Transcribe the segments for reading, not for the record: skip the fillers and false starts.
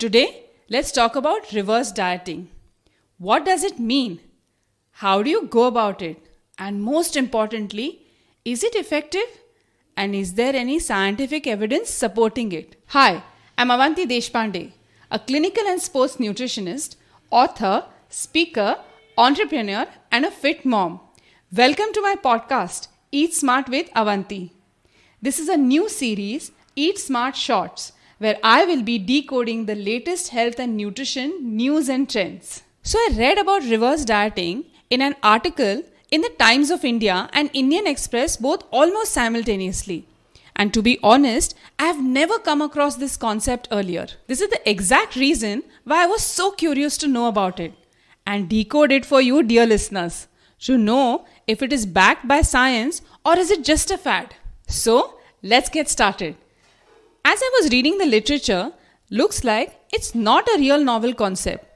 Today, let's talk about reverse dieting. What does it mean? How do you go about it? And most importantly, is it effective? And is there any scientific evidence supporting it? Hi, I'm AvantiI Deshpaande, a clinical and sports nutritionist, author, speaker, entrepreneur, and a fit mom. Welcome to my podcast, Eat Smart with Avanti. This is a new series, Eat Smart Shorts, where I will be decoding the latest health and nutrition news and trends. So I read about reverse dieting in an article in the Times of India and Indian Express, both almost simultaneously. And to be honest, I have never come across this concept earlier. This is the exact reason why I was so curious to know about it and decode it for you, dear listeners, to know if it is backed by science or is it just a fad. So let's get started. As I was reading the literature, looks like it's not a real novel concept,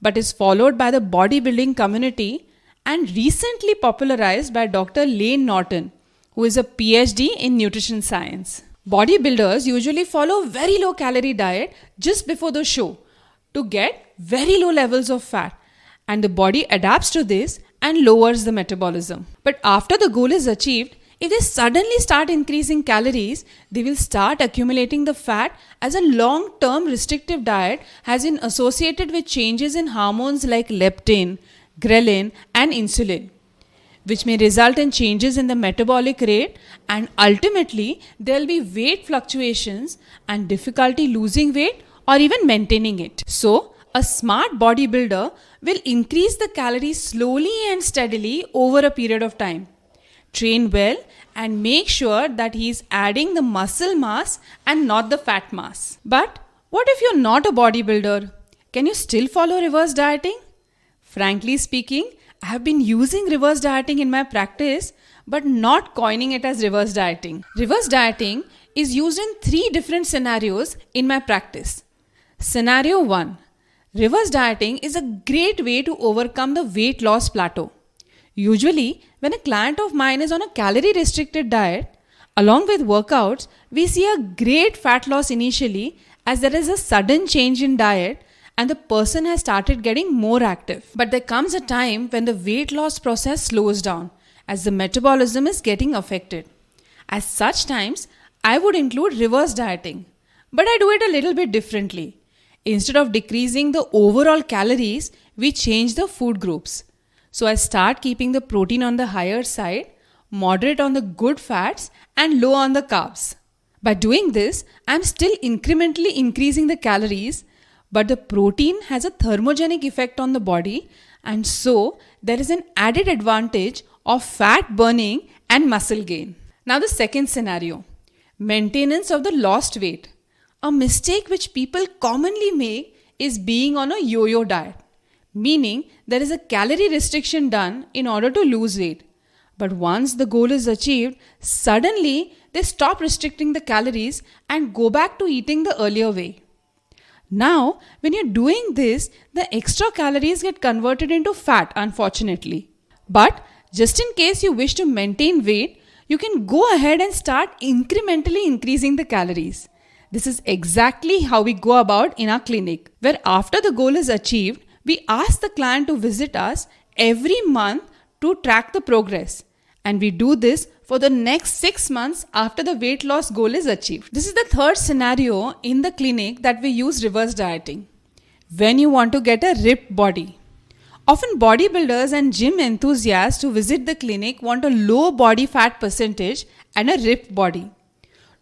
but is followed by the bodybuilding community and recently popularized by Dr. Layne Norton, who is a PhD in nutrition science. Bodybuilders usually follow very low calorie diet just before the show to get very low levels of fat, and the body adapts to this and lowers the metabolism. But after the goal is achieved, if they suddenly start increasing calories, they will start accumulating the fat, as a long-term restrictive diet has been associated with changes in hormones like leptin, ghrelin and insulin, which may result in changes in the metabolic rate, and ultimately there will be weight fluctuations and difficulty losing weight or even maintaining it. So, a smart bodybuilder will increase the calories slowly and steadily over a period of time. Train well and make sure that he is adding the muscle mass and not the fat mass. But what if you're not a bodybuilder? Can you still follow reverse dieting? Frankly speaking, I have been using reverse dieting in my practice but not coining it as reverse dieting. Reverse dieting is used in 3 different scenarios in my practice. Scenario 1. Reverse dieting is a great way to overcome the weight loss plateau. Usually, when a client of mine is on a calorie-restricted diet, along with workouts, we see a great fat loss initially, as there is a sudden change in diet and the person has started getting more active. But there comes a time when the weight loss process slows down as the metabolism is getting affected. At such times, I would include reverse dieting, but I do it a little bit differently. Instead of decreasing the overall calories, we change the food groups. So I start keeping the protein on the higher side, moderate on the good fats, and low on the carbs. By doing this, I am still incrementally increasing the calories, but the protein has a thermogenic effect on the body, and so there is an added advantage of fat burning and muscle gain. Now the second scenario, maintenance of the lost weight. A mistake which people commonly make is being on a yo-yo diet, meaning there is a calorie restriction done in order to lose weight. But once the goal is achieved, suddenly they stop restricting the calories and go back to eating the earlier way. Now, when you're doing this, the extra calories get converted into fat, unfortunately. But just in case you wish to maintain weight, you can go ahead and start incrementally increasing the calories. This is exactly how we go about in our clinic, where after the goal is achieved, we ask the client to visit us every month to track the progress. And we do this for the next 6 months after the weight loss goal is achieved. This is the third scenario in the clinic that we use reverse dieting. When you want to get a ripped body. Often bodybuilders and gym enthusiasts who visit the clinic want a low body fat percentage and a ripped body.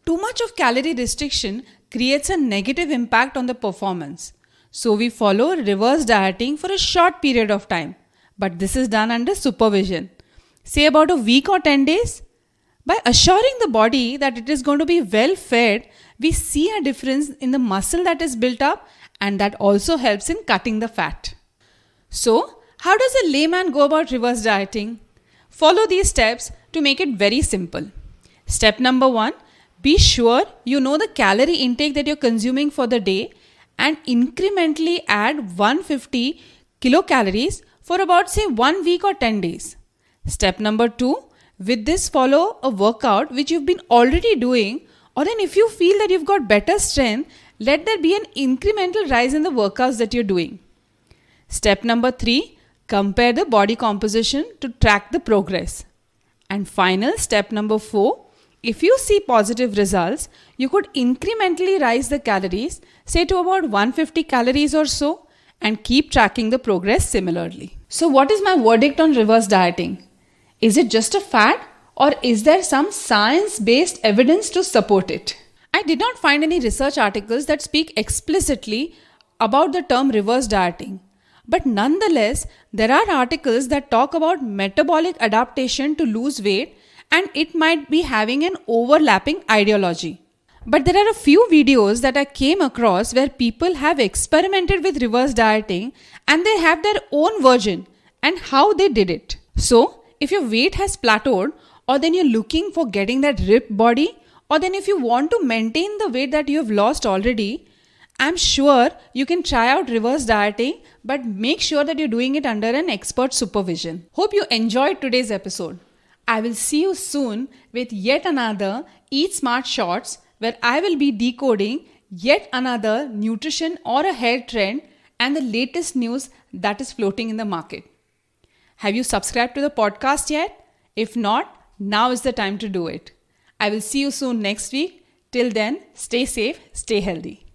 Too much of calorie restriction creates a negative impact on the performance. So we follow reverse dieting for a short period of time. But this is done under supervision. Say about a week or 10 days. By assuring the body that it is going to be well fed, we see a difference in the muscle that is built up, and that also helps in cutting the fat. So, how does a layman go about reverse dieting? Follow these steps to make it very simple. Step number 1. Be sure you know the calorie intake that you're consuming for the day and incrementally add 150 kilocalories for about 1 week or 10 days. Step number 2. With this, follow a workout which you've been already doing, or then if you feel that you've got better strength, let there be an incremental rise in the workouts that you're doing. Step number 3, compare the body composition to track the progress. And final step number 4, if you see positive results, you could incrementally rise the calories, say to about 150 calories or so, and keep tracking the progress similarly. So what is my verdict on reverse dieting? Is it just a fad, or is there some science-based evidence to support it? I did not find any research articles that speak explicitly about the term reverse dieting. But nonetheless, there are articles that talk about metabolic adaptation to lose weight, and it might be having an overlapping ideology. But there are a few videos that I came across where people have experimented with reverse dieting and they have their own version and how they did it. So, if your weight has plateaued, or then you're looking for getting that ripped body, or then if you want to maintain the weight that you have lost already, I'm sure you can try out reverse dieting, but make sure that you're doing it under an expert supervision. Hope you enjoyed today's episode. I will see you soon with yet another Eat Smart Shorts, where I will be decoding yet another nutrition or a hair trend and the latest news that is floating in the market. Have you subscribed to the podcast yet? If not, now is the time to do it. I will see you soon next week. Till then, stay safe, stay healthy.